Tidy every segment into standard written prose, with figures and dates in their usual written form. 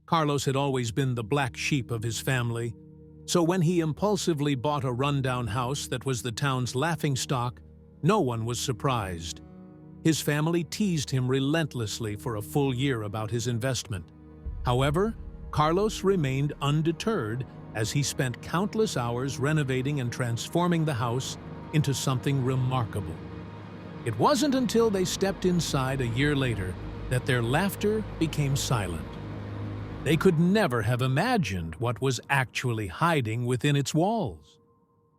Carlos had always been the black sheep of his family, so when he impulsively bought a rundown house that was the town's laughingstock, no one was surprised. His family teased him relentlessly for a full year about his investment. However, Carlos remained undeterred as he spent countless hours renovating and transforming the house into something remarkable. It wasn't until they stepped inside a year later that their laughter became silent. They could never have imagined what was actually hiding within its walls.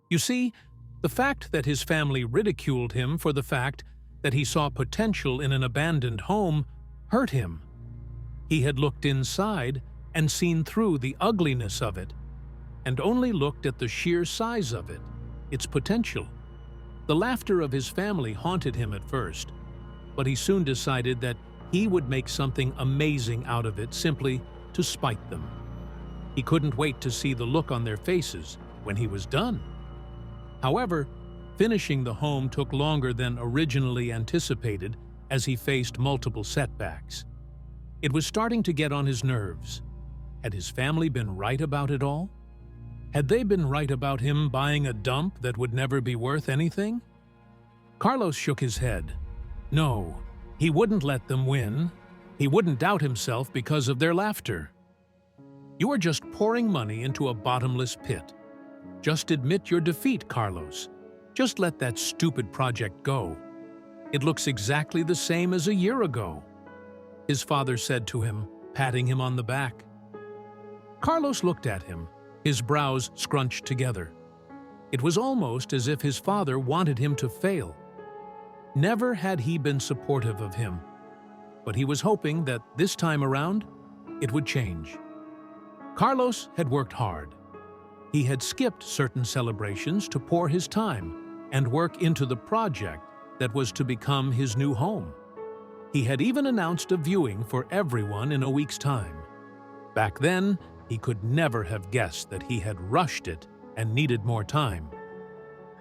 You see, the fact that his family ridiculed him for the fact that he saw potential in an abandoned home hurt him. He had looked inside and seen through the ugliness of it, and only looked at the sheer size of it, its potential. The laughter of his family haunted him at first, but he soon decided that he would make something amazing out of it simply to spite them. He couldn't wait to see the look on their faces when he was done. However, finishing the home took longer than originally anticipated as he faced multiple setbacks. It was starting to get on his nerves. Had his family been right about it all? Had they been right about him buying a dump that would never be worth anything? Carlos shook his head. No, he wouldn't let them win. He wouldn't doubt himself because of their laughter. You are just pouring money into a bottomless pit. Just admit your defeat, Carlos. Just let that stupid project go. It looks exactly the same as a year ago, his father said to him, patting him on the back. Carlos looked at him, his brows scrunched together. It was almost as if his father wanted him to fail. Never had he been supportive of him, but he was hoping that this time around, it would change. Carlos had worked hard. He had skipped certain celebrations to pour his time and work into the project that was to become his new home. He had even announced a viewing for everyone in a week's time. Back then, he could never have guessed that he had rushed it and needed more time.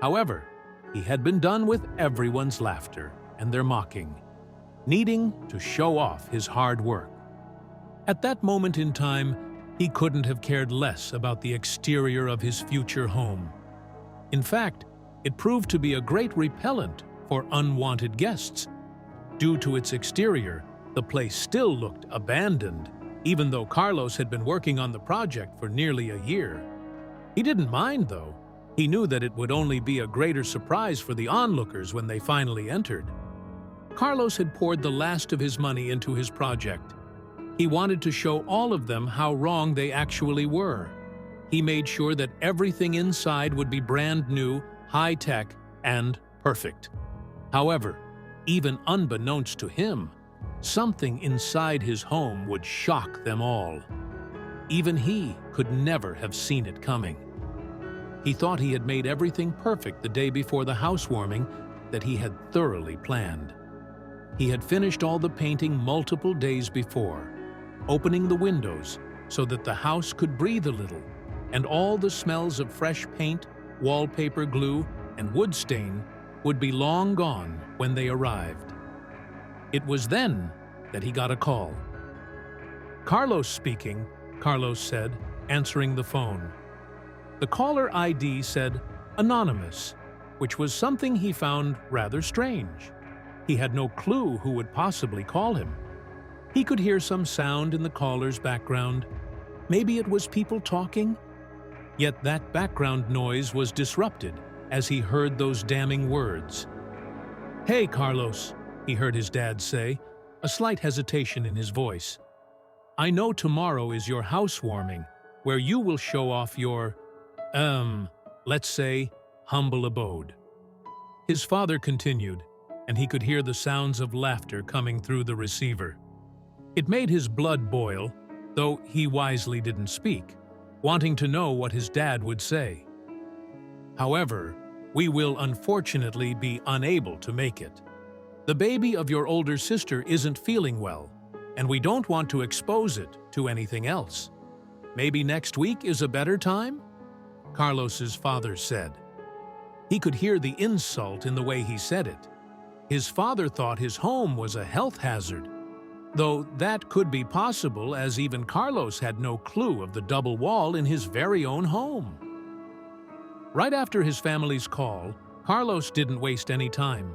However, he had been done with everyone's laughter and their mocking, needing to show off his hard work. At that moment in time, he couldn't have cared less about the exterior of his future home. In fact, it proved to be a great repellent for unwanted guests. Due to its exterior, the place still looked abandoned, even though Carlos had been working on the project for nearly a year. He didn't mind, though. He knew that it would only be a greater surprise for the onlookers when they finally entered. Carlos had poured the last of his money into his project. He wanted to show all of them how wrong they actually were. He made sure that everything inside would be brand new, high-tech, and perfect. However, even unbeknownst to him, something inside his home would shock them all. Even he could never have seen it coming. He thought he had made everything perfect the day before the housewarming that he had thoroughly planned. He had finished all the painting multiple days before, opening the windows so that the house could breathe a little, and all the smells of fresh paint, wallpaper glue, and wood stain would be long gone when they arrived. It was then that he got a call. "Carlos speaking," Carlos said, answering the phone. The caller ID said anonymous, which was something he found rather strange. He had no clue who would possibly call him. He could hear some sound in the caller's background. Maybe it was people talking? Yet that background noise was disrupted as he heard those damning words. "Hey, Carlos," he heard his dad say, a slight hesitation in his voice. "I know tomorrow is your housewarming, where you will show off your, let's say, humble abode." His father continued, and he could hear the sounds of laughter coming through the receiver. It made his blood boil, though he wisely didn't speak, wanting to know what his dad would say. "However, we will unfortunately be unable to make it. The baby of your older sister isn't feeling well, and we don't want to expose it to anything else. Maybe next week is a better time?" Carlos's father said. He could hear the insult in the way he said it. His father thought his home was a health hazard. though that could be possible as even Carlos had no clue of the double wall in his very own home. Right after his family's call, Carlos didn't waste any time.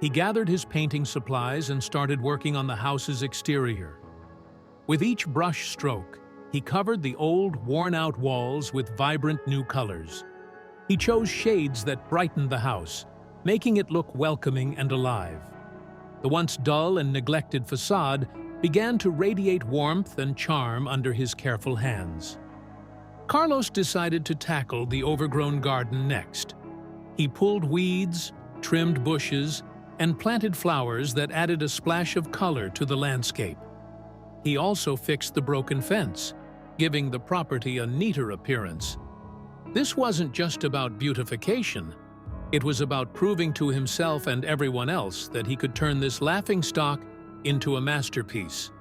He gathered his painting supplies and started working on the house's exterior. With each brush stroke, he covered the old, worn-out walls with vibrant new colors. He chose shades that brightened the house, making it look welcoming and alive. The once dull and neglected facade began to radiate warmth and charm under his careful hands. Carlos decided to tackle the overgrown garden next. He pulled weeds, trimmed bushes, and planted flowers that added a splash of color to the landscape. He also fixed the broken fence, giving the property a neater appearance. This wasn't just about beautification. It was about proving to himself and everyone else that he could turn this laughingstock into a masterpiece.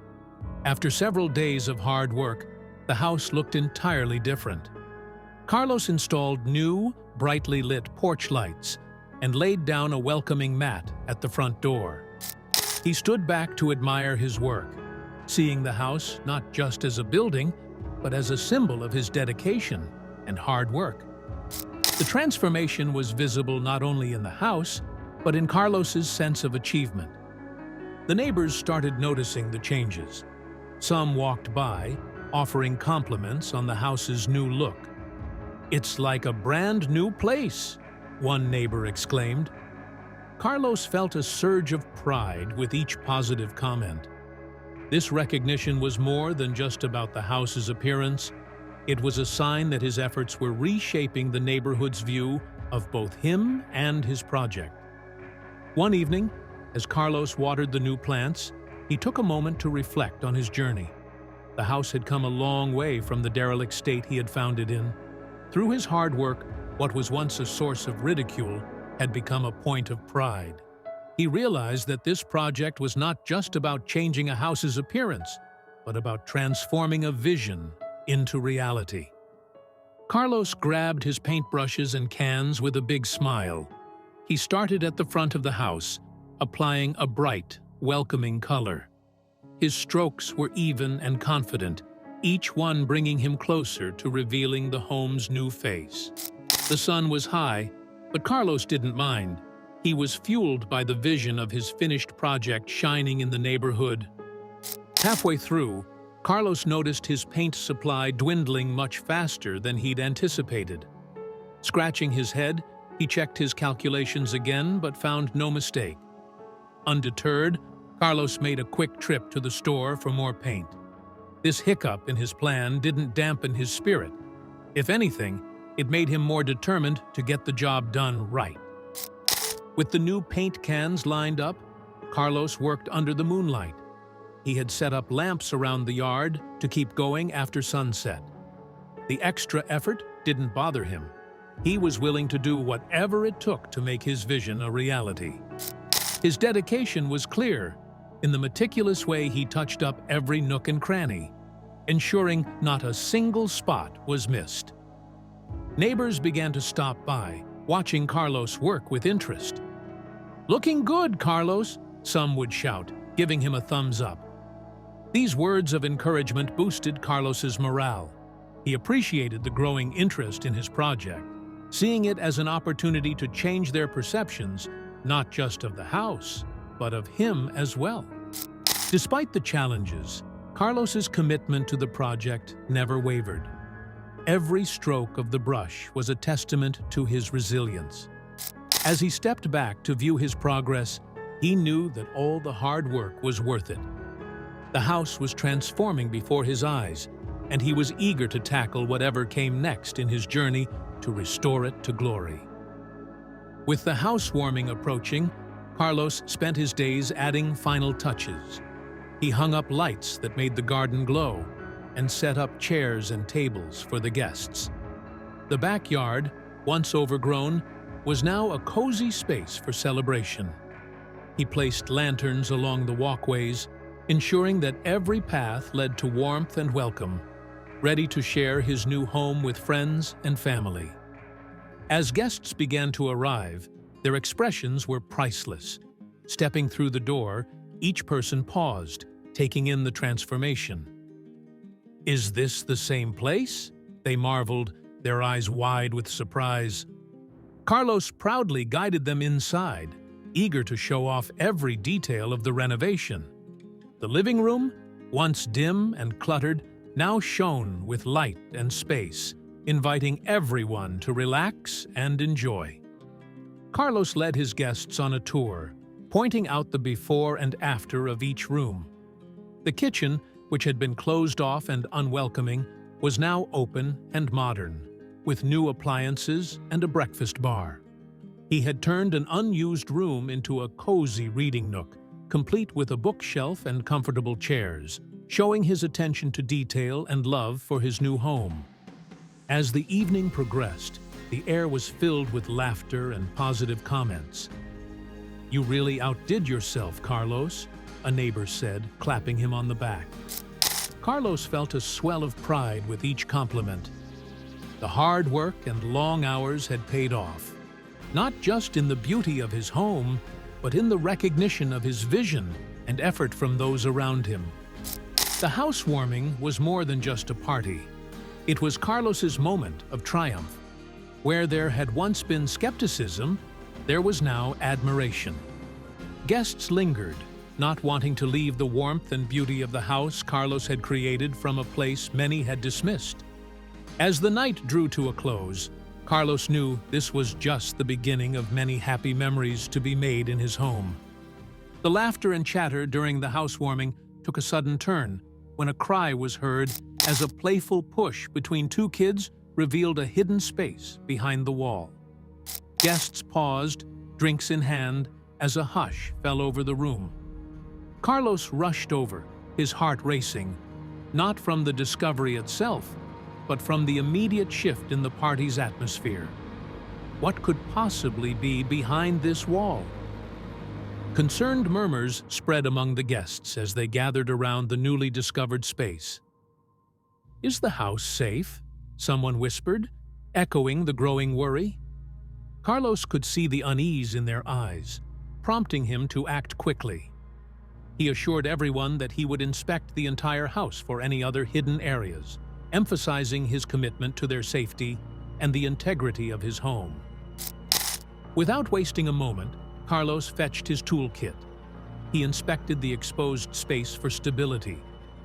After several days of hard work, the house looked entirely different. Carlos installed new, brightly lit porch lights and laid down a welcoming mat at the front door. He stood back to admire his work, seeing the house not just as a building, but as a symbol of his dedication and hard work. The transformation was visible not only in the house, but in Carlos's sense of achievement. The neighbors started noticing the changes. Some walked by, offering compliments on the house's new look. "It's like a brand new place," one neighbor exclaimed. Carlos felt a surge of pride with each positive comment. This recognition was more than just about the house's appearance. It was a sign that his efforts were reshaping the neighborhood's view of both him and his project. One evening, as Carlos watered the new plants, he took a moment to reflect on his journey. The house had come a long way from the derelict state he had found it in. Through his hard work, what was once a source of ridicule had become a point of pride. He realized that this project was not just about changing a house's appearance, but about transforming a vision into reality. Carlos grabbed his paintbrushes and cans with a big smile. He started at the front of the house, applying a bright, welcoming color. His strokes were even and confident, each one bringing him closer to revealing the home's new face. The sun was high, but Carlos didn't mind. He was fueled by the vision of his finished project shining in the neighborhood. Halfway through, Carlos noticed his paint supply dwindling much faster than he'd anticipated. Scratching his head, he checked his calculations again but found no mistake. Undeterred, Carlos made a quick trip to the store for more paint. This hiccup in his plan didn't dampen his spirit. If anything, it made him more determined to get the job done right. With the new paint cans lined up, Carlos worked under the moonlight. He had set up lamps around the yard to keep going after sunset. The extra effort didn't bother him. He was willing to do whatever it took to make his vision a reality. His dedication was clear in the meticulous way he touched up every nook and cranny, ensuring not a single spot was missed. Neighbors began to stop by, watching Carlos work with interest. "Looking good, Carlos," some would shout, giving him a thumbs up. These words of encouragement boosted Carlos's morale. He appreciated the growing interest in his project, seeing it as an opportunity to change their perceptions, not just of the house, but of him as well. Despite the challenges, Carlos's commitment to the project never wavered. Every stroke of the brush was a testament to his resilience. As he stepped back to view his progress, he knew that all the hard work was worth it. The house was transforming before his eyes, and he was eager to tackle whatever came next in his journey to restore it to glory. With the housewarming approaching, Carlos spent his days adding final touches. He hung up lights that made the garden glow and set up chairs and tables for the guests. The backyard, once overgrown, was now a cozy space for celebration. He placed lanterns along the walkways, ensuring that every path led to warmth and welcome, ready to share his new home with friends and family. As guests began to arrive, their expressions were priceless. Stepping through the door, each person paused, taking in the transformation. "Is this the same place?" they marveled, their eyes wide with surprise. Carlos proudly guided them inside, eager to show off every detail of the renovation. The living room, once dim and cluttered, now shone with light and space, inviting everyone to relax and enjoy. Carlos led his guests on a tour, pointing out the before and after of each room. The kitchen, which had been closed off and unwelcoming, was now open and modern, with new appliances and a breakfast bar. He had turned an unused room into a cozy reading nook, complete with a bookshelf and comfortable chairs, showing his attention to detail and love for his new home. As the evening progressed, the air was filled with laughter and positive comments. "You really outdid yourself, Carlos," a neighbor said, clapping him on the back. Carlos felt a swell of pride with each compliment. The hard work and long hours had paid off, not just in the beauty of his home, but in the recognition of his vision and effort from those around him. The housewarming was more than just a party. It was Carlos's moment of triumph. Where there had once been skepticism, there was now admiration. Guests lingered, not wanting to leave the warmth and beauty of the house Carlos had created from a place many had dismissed. As the night drew to a close, Carlos knew this was just the beginning of many happy memories to be made in his home. The laughter and chatter during the housewarming took a sudden turn when a cry was heard as a playful push between two kids revealed a hidden space behind the wall. Guests paused, drinks in hand, as a hush fell over the room. Carlos rushed over, his heart racing, not from the discovery itself, but from the immediate shift in the party's atmosphere. What could possibly be behind this wall? Concerned murmurs spread among the guests as they gathered around the newly discovered space. "Is the house safe?" someone whispered, echoing the growing worry. Carlos could see the unease in their eyes, prompting him to act quickly. He assured everyone that he would inspect the entire house for any other hidden areas, emphasizing his commitment to their safety and the integrity of his home. Without wasting a moment, Carlos fetched his toolkit. He inspected the exposed space for stability,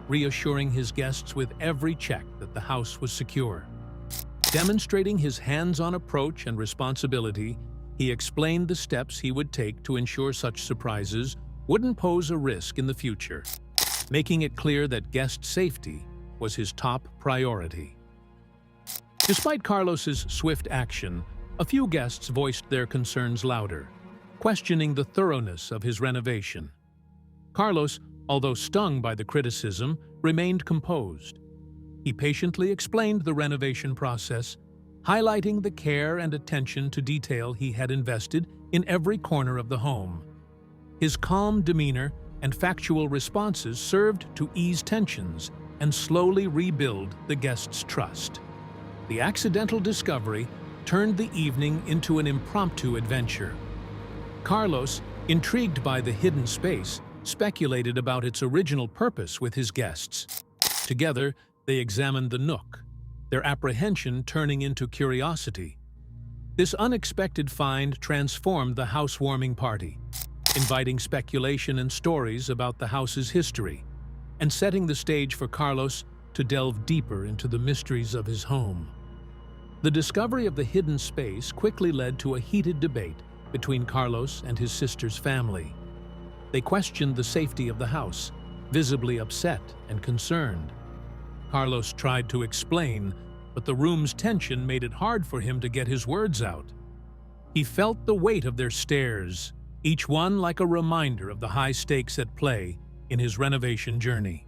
reassuring his guests with every check that the house was secure. Demonstrating his hands-on approach and responsibility, he explained the steps he would take to ensure such surprises wouldn't pose a risk in the future, making it clear that guest safety was his top priority. Despite Carlos's swift action, a few guests voiced their concerns louder, questioning the thoroughness of his renovation. Carlos, although stung by the criticism, remained composed. He patiently explained the renovation process, highlighting the care and attention to detail he had invested in every corner of the home. His calm demeanor and factual responses served to ease tensions and slowly rebuild the guests' trust. The accidental discovery turned the evening into an impromptu adventure. Carlos, intrigued by the hidden space, speculated about its original purpose with his guests. Together, they examined the nook, their apprehension turning into curiosity. This unexpected find transformed the housewarming party, inviting speculation and stories about the house's history, and setting the stage for Carlos to delve deeper into the mysteries of his home. The discovery of the hidden space quickly led to a heated debate between Carlos and his sister's family. They questioned the safety of the house, visibly upset and concerned. Carlos tried to explain, but the room's tension made it hard for him to get his words out. He felt the weight of their stares, each one like a reminder of the high stakes at play in his renovation journey.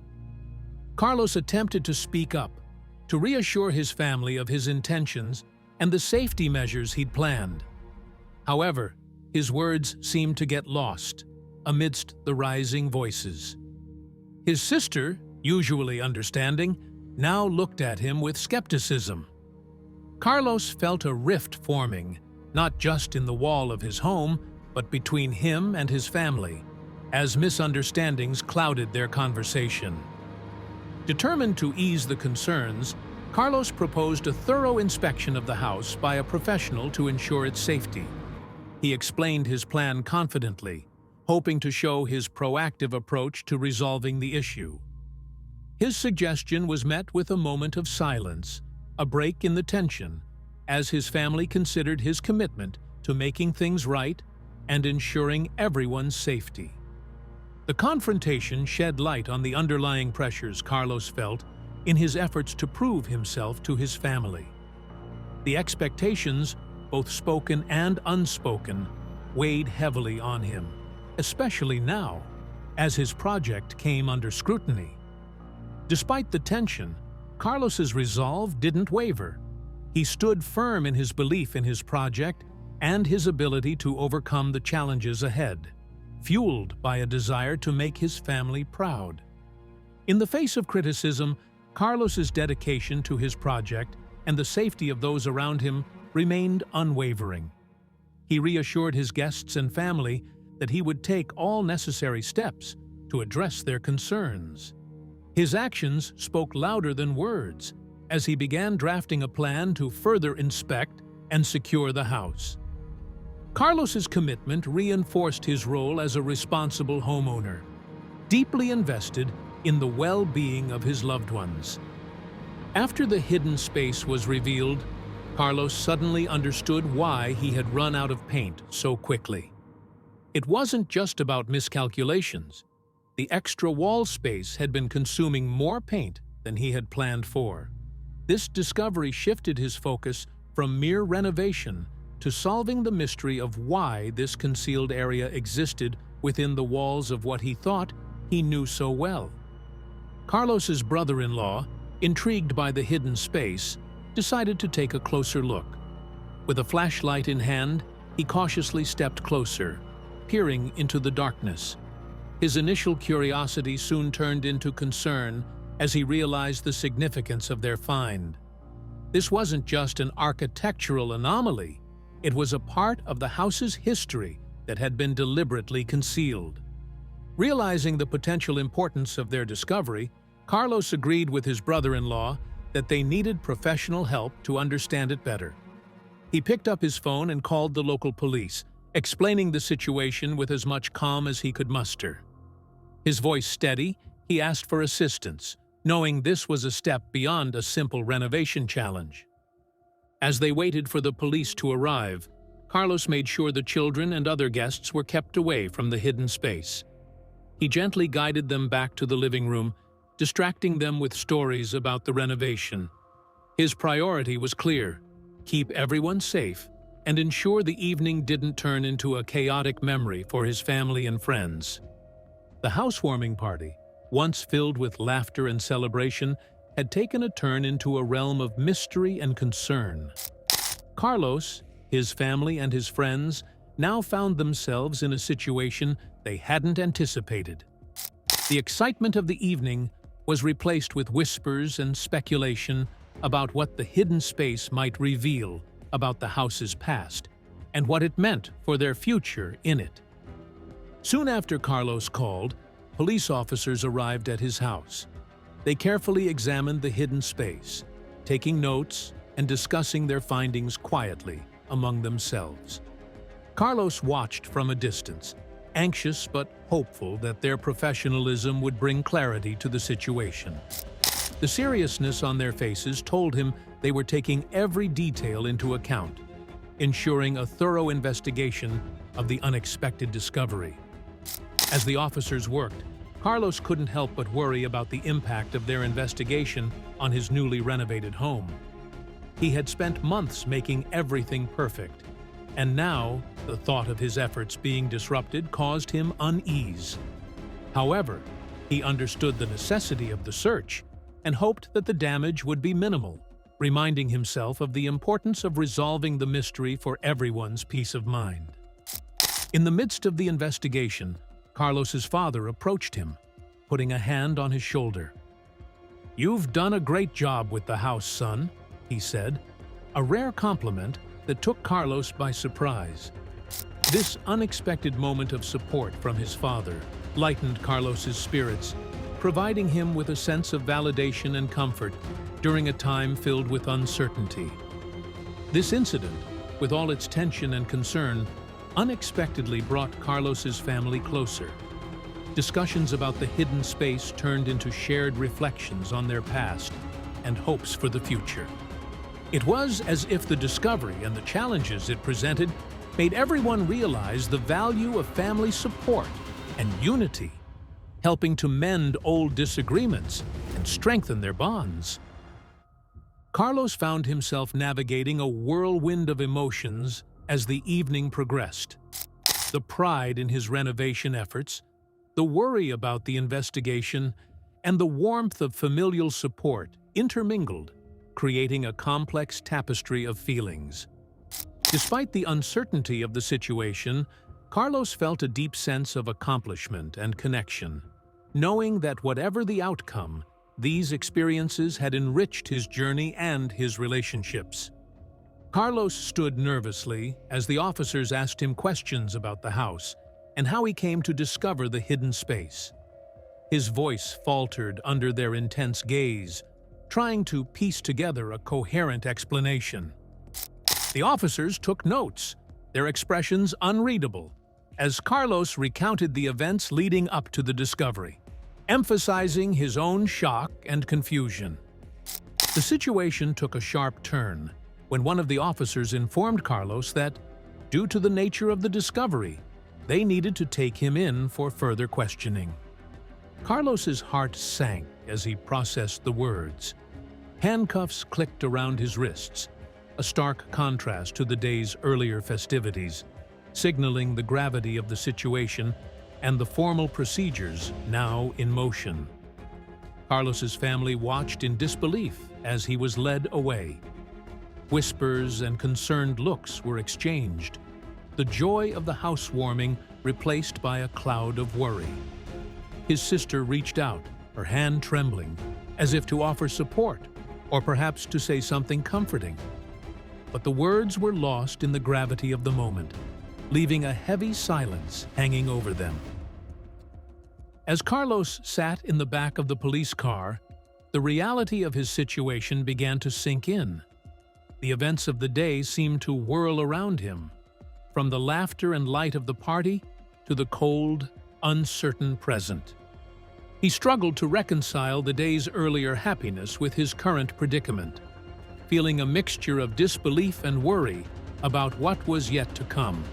Carlos attempted to speak up, to reassure his family of his intentions and the safety measures he'd planned. However, his words seemed to get lost amidst the rising voices. His sister, usually understanding, now looked at him with skepticism. Carlos felt a rift forming, not just in the wall of his home, but between him and his family. as misunderstandings clouded their conversation. Determined to ease the concerns, Carlos proposed a thorough inspection of the house by a professional to ensure its safety. He explained his plan confidently, hoping to show his proactive approach to resolving the issue. His suggestion was met with a moment of silence, a break in the tension, as his family considered his commitment to making things right and ensuring everyone's safety. The confrontation shed light on the underlying pressures Carlos felt in his efforts to prove himself to his family. The expectations, both spoken and unspoken, weighed heavily on him, especially now, as his project came under scrutiny. Despite the tension, Carlos's resolve didn't waver. He stood firm in his belief in his project and his ability to overcome the challenges ahead, fueled by a desire to make his family proud. In the face of criticism, Carlos's dedication to his project and the safety of those around him remained unwavering. He reassured his guests and family that he would take all necessary steps to address their concerns. His actions spoke louder than words as he began drafting a plan to further inspect and secure the house. Carlos's commitment reinforced his role as a responsible homeowner, deeply invested in the well-being of his loved ones. After the hidden space was revealed, Carlos suddenly understood why he had run out of paint so quickly. It wasn't just about miscalculations. The extra wall space had been consuming more paint than he had planned for. This discovery shifted his focus from mere renovation to solving the mystery of why this concealed area existed within the walls of what he thought he knew so well. Carlos's brother-in-law, intrigued by the hidden space, decided to take a closer look. With a flashlight in hand, he cautiously stepped closer, peering into the darkness. His initial curiosity soon turned into concern as he realized the significance of their find. This wasn't just an architectural anomaly, it was a part of the house's history that had been deliberately concealed. Realizing the potential importance of their discovery, Carlos agreed with his brother-in-law that they needed professional help to understand it better. He picked up his phone and called the local police, explaining the situation with as much calm as he could muster. His voice steady, he asked for assistance, knowing this was a step beyond a simple renovation challenge. As they waited for the police to arrive, Carlos made sure the children and other guests were kept away from the hidden space. He gently guided them back to the living room, distracting them with stories about the renovation. His priority was clear: keep everyone safe and ensure the evening didn't turn into a chaotic memory for his family and friends. The housewarming party, once filled with laughter and celebration, had taken a turn into a realm of mystery and concern. Carlos, his family, and his friends now found themselves in a situation they hadn't anticipated. The excitement of the evening was replaced with whispers and speculation about what the hidden space might reveal about the house's past and what it meant for their future in it. Soon after Carlos called, police officers arrived at his house. They carefully examined the hidden space, taking notes and discussing their findings quietly among themselves. Carlos watched from a distance, anxious but hopeful that their professionalism would bring clarity to the situation. The seriousness on their faces told him they were taking every detail into account, ensuring a thorough investigation of the unexpected discovery. As the officers worked, Carlos couldn't help but worry about the impact of their investigation on his newly renovated home. He had spent months making everything perfect, and now the thought of his efforts being disrupted caused him unease. However, he understood the necessity of the search and hoped that the damage would be minimal, reminding himself of the importance of resolving the mystery for everyone's peace of mind. In the midst of the investigation, Carlos's father approached him, putting a hand on his shoulder. "You've done a great job with the house, son," he said, a rare compliment that took Carlos by surprise. This unexpected moment of support from his father lightened Carlos's spirits, providing him with a sense of validation and comfort during a time filled with uncertainty. This incident, with all its tension and concern, unexpectedly brought Carlos's family closer. Discussions about the hidden space turned into shared reflections on their past and hopes for the future. It was as if the discovery and the challenges it presented made everyone realize the value of family support and unity, helping to mend old disagreements and strengthen their bonds. Carlos found himself navigating a whirlwind of emotions as the evening progressed. The pride in his renovation efforts, the worry about the investigation, and the warmth of familial support intermingled, creating a complex tapestry of feelings. Despite the uncertainty of the situation, Carlos felt a deep sense of accomplishment and connection, knowing that whatever the outcome, these experiences had enriched his journey and his relationships. Carlos stood nervously as the officers asked him questions about the house and how he came to discover the hidden space. His voice faltered under their intense gaze, trying to piece together a coherent explanation. The officers took notes, their expressions unreadable, as Carlos recounted the events leading up to the discovery, emphasizing his own shock and confusion. The situation took a sharp turn when one of the officers informed Carlos that, due to the nature of the discovery, they needed to take him in for further questioning. Carlos's heart sank as he processed the words. Handcuffs clicked around his wrists, a stark contrast to the day's earlier festivities, signaling the gravity of the situation and the formal procedures now in motion. Carlos's family watched in disbelief as he was led away. Whispers and concerned looks were exchanged, the joy of the housewarming replaced by a cloud of worry. His sister reached out, her hand trembling, as if to offer support, or perhaps to say something comforting. But the words were lost in the gravity of the moment, leaving a heavy silence hanging over them. As Carlos sat in the back of the police car, the reality of his situation began to sink in. The events of the day seemed to whirl around him, from the laughter and light of the party to the cold, uncertain present. He struggled to reconcile the day's earlier happiness with his current predicament, feeling a mixture of disbelief and worry about what was yet to come.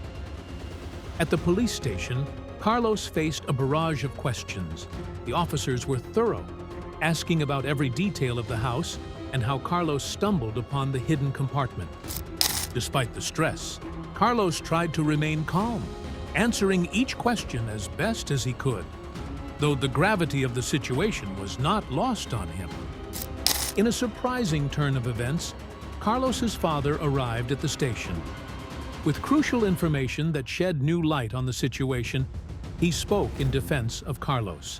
At the police station, Carlos faced a barrage of questions. The officers were thorough, asking about every detail of the house and how Carlos stumbled upon the hidden compartment. Despite the stress, Carlos tried to remain calm, answering each question as best as he could, though the gravity of the situation was not lost on him. In a surprising turn of events, Carlos's father arrived at the station. With crucial information that shed new light on the situation, he spoke in defense of Carlos.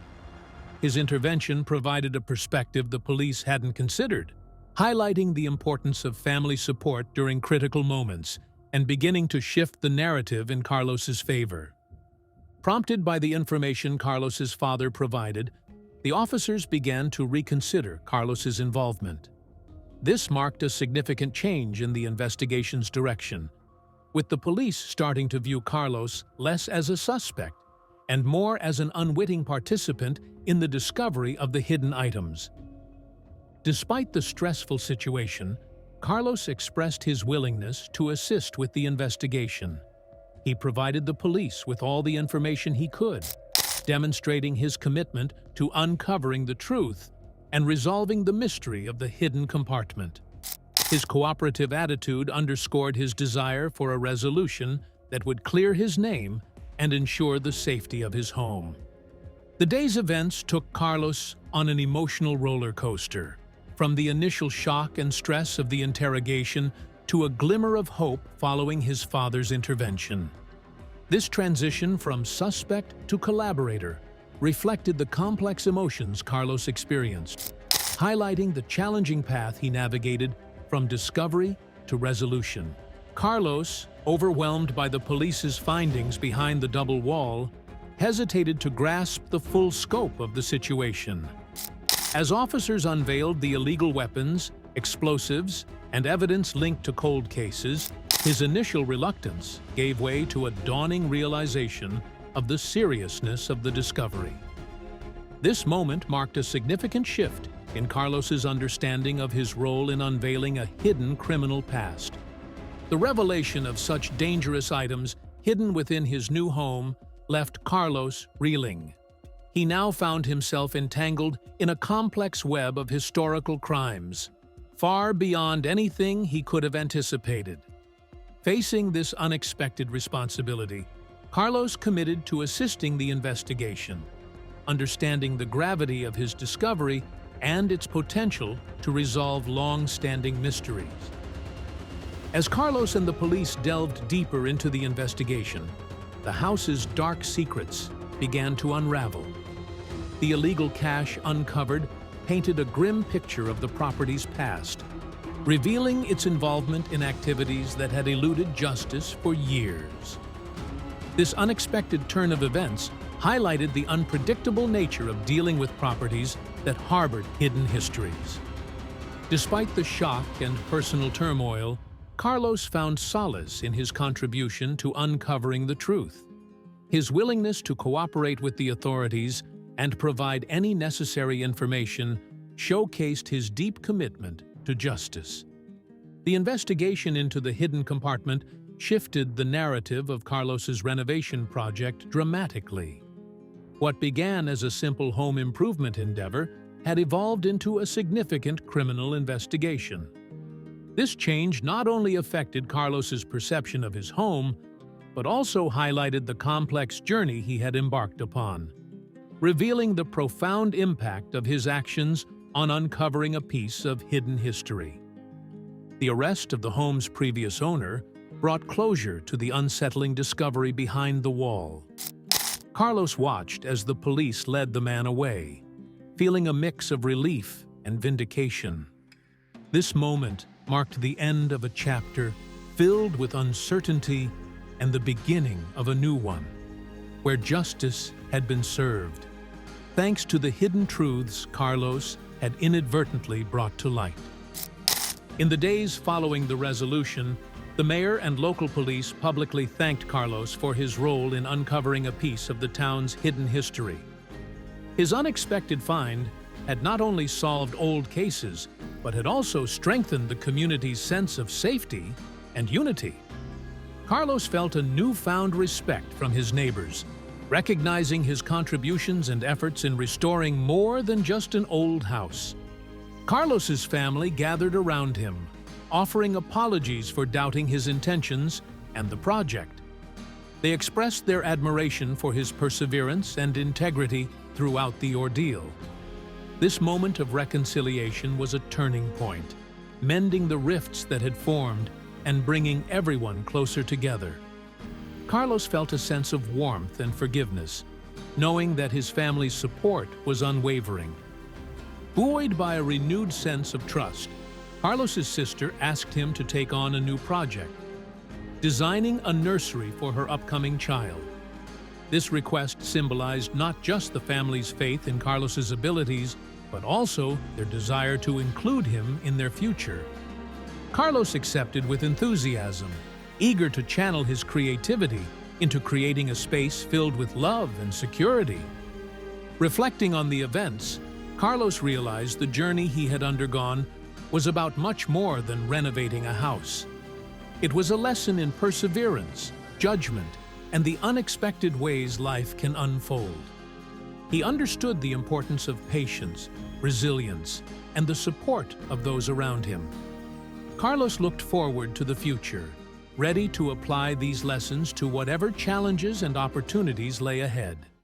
His intervention provided a perspective the police hadn't considered, highlighting the importance of family support during critical moments and beginning to shift the narrative in Carlos's favor. Prompted by the information Carlos's father provided, the officers began to reconsider Carlos's involvement. This marked a significant change in the investigation's direction, with the police starting to view Carlos less as a suspect and more as an unwitting participant in the discovery of the hidden items. Despite the stressful situation, Carlos expressed his willingness to assist with the investigation. He provided the police with all the information he could, demonstrating his commitment to uncovering the truth and resolving the mystery of the hidden compartment. His cooperative attitude underscored his desire for a resolution that would clear his name and ensure the safety of his home. The day's events took Carlos on an emotional roller coaster, from the initial shock and stress of the interrogation to a glimmer of hope following his father's intervention. This transition from suspect to collaborator reflected the complex emotions Carlos experienced, highlighting the challenging path he navigated from discovery to resolution. Carlos, overwhelmed by the police's findings behind the double wall, hesitated to grasp the full scope of the situation. As officers unveiled the illegal weapons, explosives, and evidence linked to cold cases, his initial reluctance gave way to a dawning realization of the seriousness of the discovery. This moment marked a significant shift in Carlos's understanding of his role in unveiling a hidden criminal past. The revelation of such dangerous items hidden within his new home left Carlos reeling. He now found himself entangled in a complex web of historical crimes, far beyond anything he could have anticipated. Facing this unexpected responsibility, Carlos committed to assisting the investigation, understanding the gravity of his discovery and its potential to resolve long-standing mysteries. As Carlos and the police delved deeper into the investigation, the house's dark secrets began to unravel. The illegal cache uncovered painted a grim picture of the property's past, revealing its involvement in activities that had eluded justice for years. This unexpected turn of events highlighted the unpredictable nature of dealing with properties that harbored hidden histories. Despite the shock and personal turmoil, Carlos found solace in his contribution to uncovering the truth. His willingness to cooperate with the authorities and provide any necessary information showcased his deep commitment to justice. The investigation into the hidden compartment shifted the narrative of Carlos's renovation project dramatically. What began as a simple home improvement endeavor had evolved into a significant criminal investigation. This change not only affected Carlos's perception of his home, but also highlighted the complex journey he had embarked upon, revealing the profound impact of his actions on uncovering a piece of hidden history. The arrest of the home's previous owner brought closure to the unsettling discovery behind the wall. Carlos watched as the police led the man away, feeling a mix of relief and vindication. This moment marked the end of a chapter filled with uncertainty and the beginning of a new one, where justice had been served, thanks to the hidden truths Carlos had inadvertently brought to light. In the days following the resolution, the mayor and local police publicly thanked Carlos for his role in uncovering a piece of the town's hidden history. His unexpected find had not only solved old cases, but had also strengthened the community's sense of safety and unity. Carlos felt a newfound respect from his neighbors, recognizing his contributions and efforts in restoring more than just an old house. Carlos's family gathered around him, offering apologies for doubting his intentions and the project. They expressed their admiration for his perseverance and integrity throughout the ordeal. This moment of reconciliation was a turning point, mending the rifts that had formed and bringing everyone closer together. Carlos felt a sense of warmth and forgiveness, knowing that his family's support was unwavering. Buoyed by a renewed sense of trust, Carlos's sister asked him to take on a new project, designing a nursery for her upcoming child. This request symbolized not just the family's faith in Carlos's abilities, but also their desire to include him in their future. Carlos accepted with enthusiasm, eager to channel his creativity into creating a space filled with love and security. Reflecting on the events, Carlos realized the journey he had undergone was about much more than renovating a house. It was a lesson in perseverance, judgment, and the unexpected ways life can unfold. He understood the importance of patience, resilience, and the support of those around him. Carlos looked forward to the future, ready to apply these lessons to whatever challenges and opportunities lay ahead.